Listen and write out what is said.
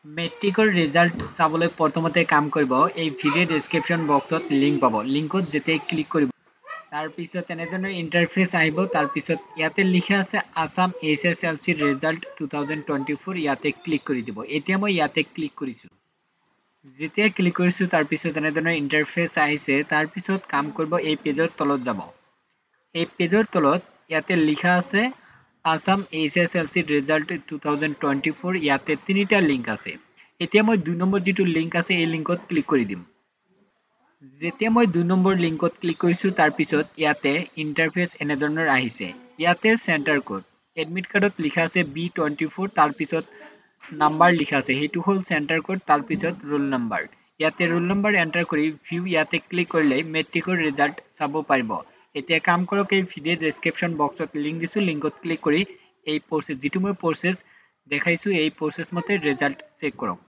মেট্ৰিকৰ ৰিজাল্ট চাবলৈ প্ৰথমতে কাম কৰিব এই ভিডিঅ' ডেছক্ৰিপশ্যন বক্সত লিংক পাব লিংকত যেতিয়াই ক্লিক কৰিব তাৰপিছত এনেধৰণৰ ইণ্টাৰফেচ আহিব তাৰপিছত ইয়াতে লিখা আছে আসাম HSLC ৰিজাল্ট 2024 ইয়াতে ক্লিক কৰি দিব এতিয়া মই ইয়াতে ক্লিক কৰিছোঁ যেতিয়া ক্লিক কৰিছোঁ তাৰপিছত এনেধৰণৰ ইণ্টাৰফেচ আহিছে তাৰপিছত কাম কৰিব এই পেজৰ তলত যাব এই পেজৰ তলত ইয়াতে লিখা আছে আসাম HSLC ৰিজাল্ট 2024 ইয়াতে তিনিটা লিংক আছে এতিয়া মই 2 নম্বৰ যেটো লিংক আছে এই লিংকত ক্লিক কৰি দিম যেতিয়া মই 2 নম্বৰ লিংকত ক্লিক কৰিছোঁ তাৰপিছত ইয়াতে ইণ্টাৰফেচ এনেধৰণৰ আহিছে ইয়াতে চেণ্টাৰ কোড এডমিট কাৰ্ডত লিখা আছে B24 তাৰপিছত নাম্বাৰ লিখা আছে হেতু হল চেণ্টাৰ কোড তাৰপিছত ৰোল নাম্বাৰ ইয়াতে ৰোল নাম্বাৰ এন্টাৰ কৰি ভিউ ইয়াতে ক্লিক কৰিলে মেট্ৰিকৰ ৰিজাল্ট চাব পাৰিব এতিয়া কাম কৰক এই ভিডিঅ' ডেছক্ৰিপশ্যন বক্সত লিংক দিছো লিংকত ক্লিক কৰি এই প্ৰসেস যেটো মই প্ৰসেস দেখাইছো এই প্ৰসেস মতে ৰিজাল্ট চেক কৰক